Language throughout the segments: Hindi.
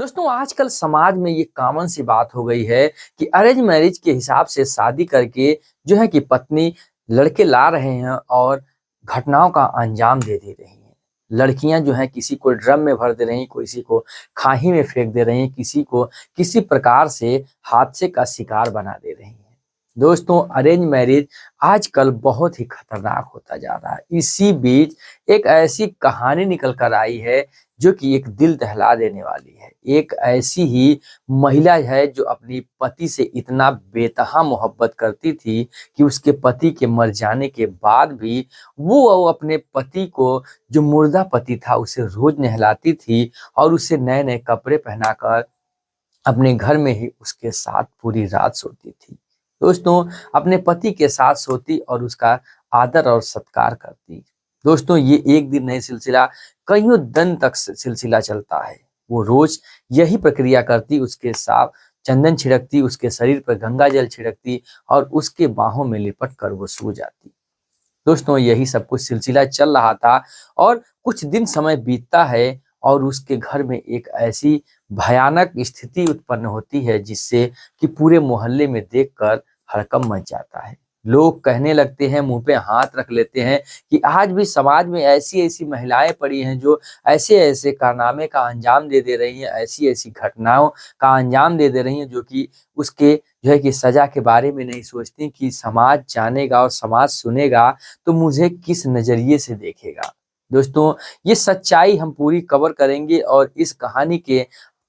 दोस्तों आजकल समाज में ये कॉमन सी बात हो गई है कि अरेंज मैरिज के हिसाब से शादी करके जो है कि पत्नी लड़के ला रहे हैं और घटनाओं का अंजाम दे दे रही हैं। लड़कियां जो हैं किसी को ड्रम में भर दे रही, किसी को खाई में फेंक दे रही, किसी को किसी प्रकार से हादसे का शिकार बना दे रही हैं। दोस्तों अरेंज मैरिज आजकल बहुत ही खतरनाक होता जा रहा है। इसी बीच एक ऐसी कहानी निकल कर आई है जो कि एक दिल दहला देने वाली है। एक ऐसी ही महिला है जो अपनी पति से इतना बेतहा मोहब्बत करती थी कि उसके पति के मर जाने के बाद भी वो अपने पति को, जो मुर्दा पति था, उसे रोज नहलाती थी और उसे नए नए कपड़े पहनाकर अपने घर में ही उसके साथ पूरी रात सोती थी। दोस्तों अपने पति के साथ सोती और उसका आदर और सत्कार करती। दोस्तों ये एक दिन नहीं, सिलसिला कईयों दिन तक सिलसिला चलता है। वो रोज यही प्रक्रिया करती, उसके साथ चंदन छिड़कती, उसके शरीर पर गंगा जल छिड़कती और उसके बाहों में लिपट कर वो सो जाती। दोस्तों यही सब कुछ सिलसिला चल रहा था और कुछ दिन समय बीतता है और उसके घर में एक ऐसी भयानक स्थिति उत्पन्न होती है जिससे कि पूरे मोहल्ले में देखकर हड़कंप मच जाता है। लोग कहने लगते हैं, मुंह पे हाथ रख लेते हैं कि आज भी समाज में ऐसी ऐसी महिलाएं पड़ी हैं जो ऐसे ऐसे कारनामे का अंजाम दे दे रही हैं, ऐसी ऐसी घटनाओं का अंजाम दे दे रही हैं जो कि उसके जो है कि सजा के बारे में नहीं सोचती कि समाज जानेगा और समाज सुनेगा तो मुझे किस नजरिए से देखेगा। दोस्तों ये सच्चाई हम पूरी कवर करेंगे और इस कहानी के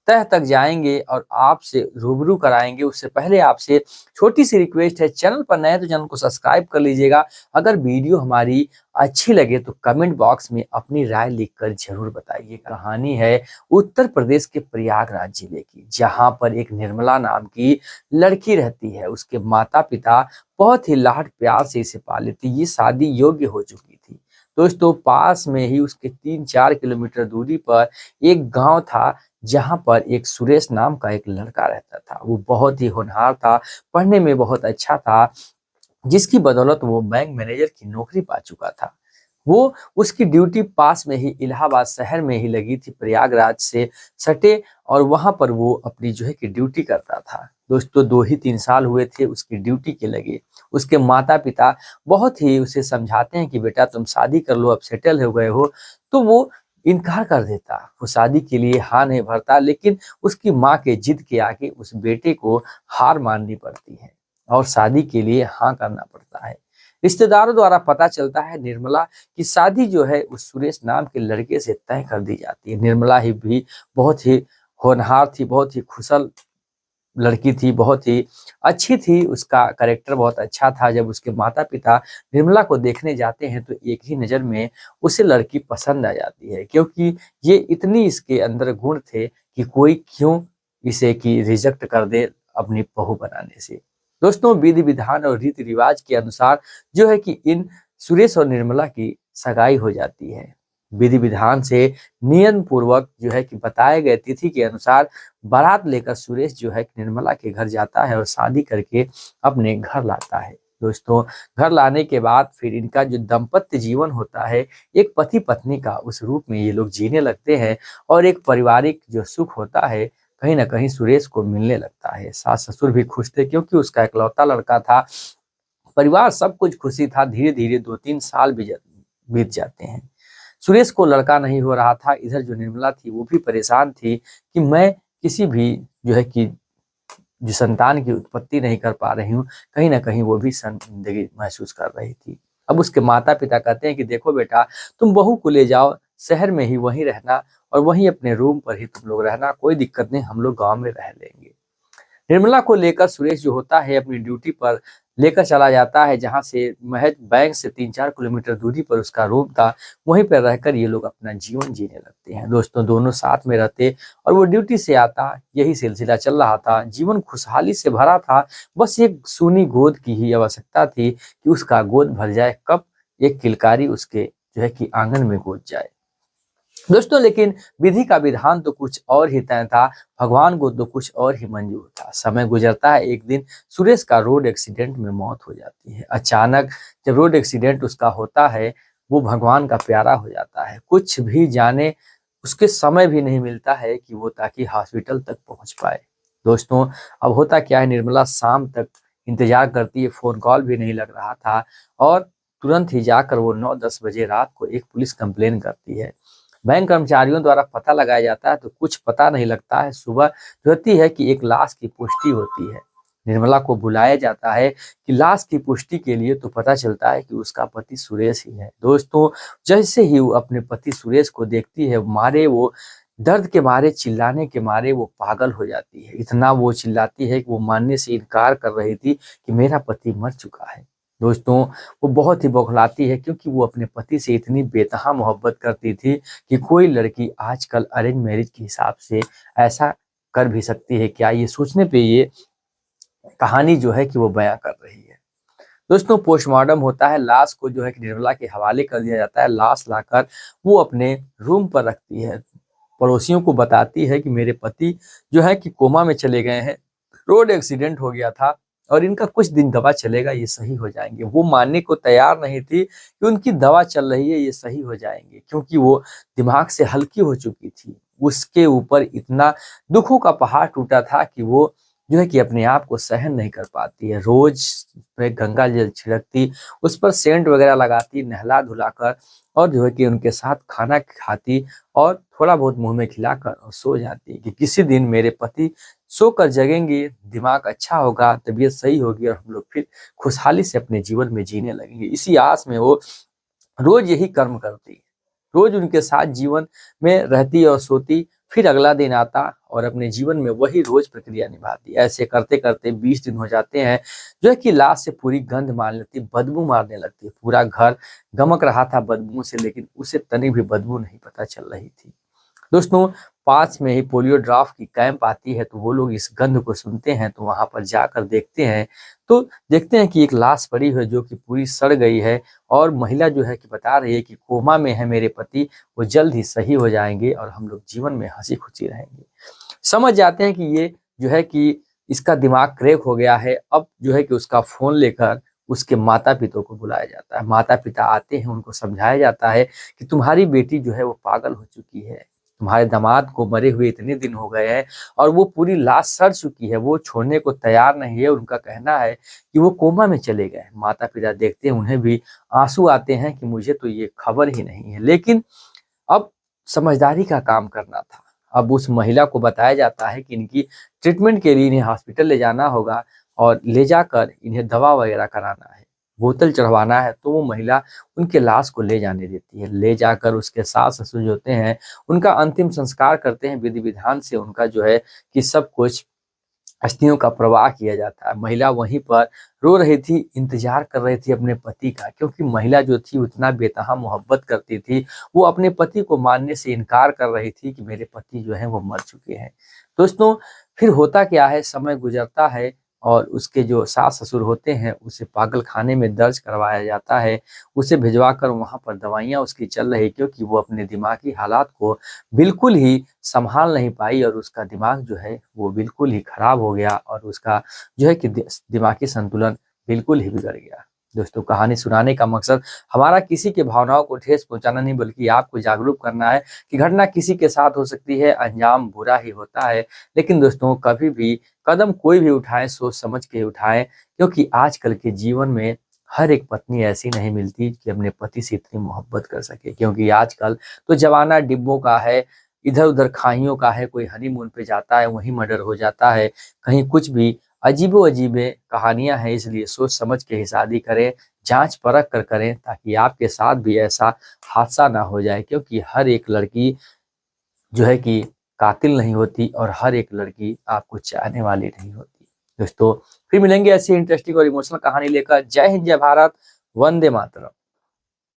तह तक जाएंगे और आपसे रूबरू कराएंगे। उससे पहले आपसे छोटी सी रिक्वेस्ट है, चैनल पर नए तो चैनल को सब्सक्राइब कर लीजिएगा। अगर वीडियो हमारी अच्छी लगे तो कमेंट बॉक्स में अपनी राय लिखकर जरूर बताइए। कहानी है उत्तर प्रदेश के प्रयागराज जिले की, जहां पर एक निर्मला नाम की लड़की रहती है। उसके माता पिता बहुत ही लाड प्यार से इसे पाले थे। ये शादी योग्य हो चुकी थी। दोस्तों पास में ही उसके 3-4 किलोमीटर दूरी पर एक गांव था जहां पर एक सुरेश नाम का एक लड़का रहता था। वो बहुत ही होनहार था, पढ़ने में बहुत अच्छा था, जिसकी बदौलत वो बैंक मैनेजर की नौकरी पा चुका था। वो उसकी ड्यूटी पास में ही इलाहाबाद शहर में ही लगी थी, प्रयागराज से सटे, और वहां पर वो अपनी जो है कि ड्यूटी करता था। दोस्तों 2 ही 3 साल हुए थे उसकी ड्यूटी के लगे। उसके माता पिता बहुत ही उसे समझाते हैं कि बेटा तुम शादी कर लो, अब सेटल हो गए हो, तो वो इनकार कर देता। वो शादी के लिए हाँ नहीं भरता, लेकिन उसकी माँ के जिद के आगे उस बेटे को हार माननी पड़ती है और शादी के लिए हाँ करना पड़ता है। रिश्तेदारों द्वारा पता चलता है निर्मला की शादी जो है उस सुरेश नाम के लड़के से तय कर दी जाती है। निर्मला ही भी बहुत ही होनहार थी, बहुत ही खुशल लड़की थी, बहुत ही अच्छी थी, उसका कैरेक्टर बहुत अच्छा था। जब उसके माता पिता निर्मला को देखने जाते हैं तो एक ही नज़र में उसे लड़की पसंद आ जाती है, क्योंकि ये इतनी इसके अंदर गुण थे कि कोई क्यों इसे की रिजेक्ट कर दे अपनी बहू बनाने से। दोस्तों विधि विधान और रीति रिवाज के अनुसार जो है कि इन सुरेश और निर्मला की सगाई हो जाती है। विधि विधान से नियम पूर्वक जो है कि बताए गए तिथि के अनुसार बारात लेकर सुरेश जो है निर्मला के घर जाता है और शादी करके अपने घर लाता है। दोस्तों घर लाने के बाद फिर इनका जो दाम्पत्य जीवन होता है, एक पति पत्नी का, उस रूप में ये लोग जीने लगते हैं और एक पारिवारिक जो सुख होता है कहीं ना कहीं सुरेश को मिलने लगता है। सास ससुर भी खुश थे क्योंकि उसका इकलौता लड़का था। परिवार सब कुछ खुशी था। धीरे धीरे 2-3 साल भी बीत जाते हैं। सुरेश को लड़का नहीं हो रहा था। इधर जो निर्मला थी वो भी परेशान थी कि मैं किसी भी जो है कि जो संतान की उत्पत्ति नहीं कर पा रही हूँ। कहीं ना कहीं वो भी जिंदगी महसूस कर रही थी। अब उसके माता पिता कहते हैं कि देखो बेटा, तुम बहू को ले जाओ शहर में ही, वहीं रहना और वहीं अपने रूम पर ही तुम लोग रहना, कोई दिक्कत नहीं, हम लोग गाँव में रह लेंगे। निर्मला को लेकर सुरेश जो होता है अपनी ड्यूटी पर लेकर चला जाता है, जहां से महज बैंक से 3-4 किलोमीटर दूरी पर उसका रूम था। वहीं पर रहकर ये लोग अपना जीवन जीने लगते हैं। दोस्तों दोनों साथ में रहते और वो ड्यूटी से आता, यही सिलसिला चल रहा था। जीवन खुशहाली से भरा था। बस एक सूनी गोद की ही आवश्यकता थी कि उसका गोद भर जाए, कब एक किलकारी उसके जो है कि आंगन में गूंज जाए। दोस्तों लेकिन विधि का विधान तो कुछ और ही तय था, भगवान को तो कुछ और ही मंजूर था। समय गुजरता है, एक दिन सुरेश का रोड एक्सीडेंट में मौत हो जाती है। अचानक जब रोड एक्सीडेंट उसका होता है, वो भगवान का प्यारा हो जाता है। कुछ भी जाने उसके समय भी नहीं मिलता है कि वो ताकि हॉस्पिटल तक पहुंच पाए। दोस्तों, अब होता क्या है, निर्मला शाम तक इंतजार करती है, फोन कॉल भी नहीं लग रहा था और तुरंत ही जाकर वो 9-10 बजे रात को एक पुलिस कंप्लेन करती है। बैंक कर्मचारियों द्वारा पता लगाया जाता है तो कुछ पता नहीं लगता है। सुबह जो होती है कि एक लाश की पुष्टि होती है। निर्मला को बुलाया जाता है कि लाश की पुष्टि के लिए, तो पता चलता है कि उसका पति सुरेश ही है। दोस्तों, जैसे ही वो अपने पति सुरेश को देखती है, मारे वो दर्द के मारे, चिल्लाने के मारे वो पागल हो जाती है। इतना वो चिल्लाती है कि वो मानने से इनकार कर रही थी कि मेरा पति मर चुका है। दोस्तों, वो बहुत ही बौखलाती है क्योंकि वो अपने पति से इतनी बेतहा मोहब्बत करती थी कि कोई लड़की आजकल अरेंज मैरिज के हिसाब से ऐसा कर भी सकती है क्या, ये सोचने पे ये कहानी जो है कि वो बयां कर रही है। दोस्तों, पोस्टमार्टम होता है, लाश को जो है कि निर्मला के हवाले कर दिया जाता है। लाश लाकर वो अपने रूम पर रखती है, पड़ोसियों को बताती है कि मेरे पति जो है कि कोमा में चले गए हैं, रोड एक्सीडेंट हो गया था और इनका कुछ दिन दवा चलेगा, ये सही हो जाएंगे। वो मानने को तैयार नहीं थी कि उनकी दवा चल रही है, ये सही हो जाएंगे, क्योंकि वो दिमाग से हल्की हो चुकी थी। उसके ऊपर इतना दुखों का पहाड़ टूटा था कि वो जो है कि अपने आप को सहन नहीं कर पाती है। रोज पे गंगा जल छिड़कती, उस पर सेंट वगैरह लगाती, नहला धुलाकर, और जो है कि उनके साथ खाना खाती और थोड़ा बहुत मुंह में खिलाकर और सो जाती कि किसी दिन मेरे पति सोकर जगेंगे, दिमाग अच्छा होगा, तबीयत सही होगी और हम लोग फिर खुशहाली से अपने जीवन में जीने लगेंगे। इसी आस में वो रोज यही कर्म करती, रोज उनके साथ जीवन में रहती और सोती। फिर अगला दिन आता और अपने जीवन में वही रोज प्रक्रिया निभाती। ऐसे करते करते 20 दिन हो जाते हैं। जो है कि लाश से पूरी गंध मारने लगती, बदबू मारने लगती। पूरा घर गमक रहा था बदबू से, लेकिन उसे तनिक भी बदबू नहीं पता चल रही थी। दोस्तों, पास में ही पोलियो ड्राफ्ट की कैंप आती है, तो वो लोग इस गंध को सुनते हैं, तो वहां पर जाकर देखते हैं, तो देखते हैं कि एक लाश पड़ी है जो कि पूरी सड़ गई है और महिला जो है कि बता रही है कि कोमा में है मेरे पति, वो जल्द ही सही हो जाएंगे और हम लोग जीवन में हंसी खुशी रहेंगे। समझ जाते हैं कि ये जो है कि इसका दिमाग क्रैक हो गया है। अब जो है कि उसका फोन लेकर उसके माता पिता को बुलाया जाता है। माता पिता आते हैं, उनको समझाया जाता है कि तुम्हारी बेटी जो है वो पागल हो चुकी है, तुम्हारे दामाद को मरे हुए इतने दिन हो गए हैं और वो पूरी लाश सड़ चुकी है, वो छोड़ने को तैयार नहीं है। उनका कहना है कि वो कोमा में चले गए। माता पिता देखते हैं, उन्हें भी आंसू आते हैं कि मुझे तो ये खबर ही नहीं है। लेकिन अब समझदारी का काम करना था। अब उस महिला को बताया जाता है कि इनकी ट्रीटमेंट के लिए इन्हें हॉस्पिटल ले जाना होगा और ले जाकर इन्हें दवा वगैरह कराना है, बोतल चढ़वाना है। तो वो महिला उनके लाश को ले जाने देती है। ले जाकर उसके सास ससुर जो होते हैं उनका अंतिम संस्कार करते हैं। विधि विधान से उनका जो है कि सब कुछ अस्थियों का प्रवाह किया जाता है। महिला वहीं पर रो रही थी, इंतजार कर रही थी अपने पति का, क्योंकि महिला जो थी उतना बेतहा मोहब्बत करती थी। वो अपने पति को मानने से इनकार कर रही थी कि मेरे पति जो है वो मर चुके हैं। दोस्तों, फिर होता क्या है, समय गुजरता है और उसके जो सास ससुर होते हैं उसे पागल खाने में दर्ज करवाया जाता है। उसे भिजवा कर वहां पर दवाइयां उसकी चल रही, क्योंकि वो अपने दिमागी हालात को बिल्कुल ही संभाल नहीं पाई और उसका दिमाग जो है वो बिल्कुल ही खराब हो गया और उसका जो है कि दिमागी संतुलन बिल्कुल ही बिगड़ गया। दोस्तों, कहानी सुनाने का मकसद हमारा किसी के भावनाओं को ठेस पहुंचाना नहीं, बल्कि आपको जागरूक करना है कि घटना किसी के साथ हो सकती है, अंजाम बुरा ही होता है। लेकिन दोस्तों, कभी भी कदम कोई भी उठाए सोच समझ के उठाए, क्योंकि आजकल के जीवन में हर एक पत्नी ऐसी नहीं मिलती कि अपने पति से इतनी मोहब्बत कर सके। क्योंकि आजकल तो जमाना डिब्बों का है, इधर उधर खाइयों का है। कोई हनीमून पे जाता है, वहीं मर्डर हो जाता है, कहीं कुछ भी अजीबो अजीबे कहानियां हैं। इसलिए सोच समझ के ही शादी करें, जांच परख कर करें, ताकि आपके साथ भी ऐसा हादसा ना हो जाए। क्योंकि हर एक लड़की जो है कि कातिल नहीं होती और हर एक लड़की आपको चाहने वाली नहीं होती। दोस्तों, फिर मिलेंगे ऐसी इंटरेस्टिंग और इमोशनल कहानी लेकर। जय हिंद, जय भारत, वंदे मातरम।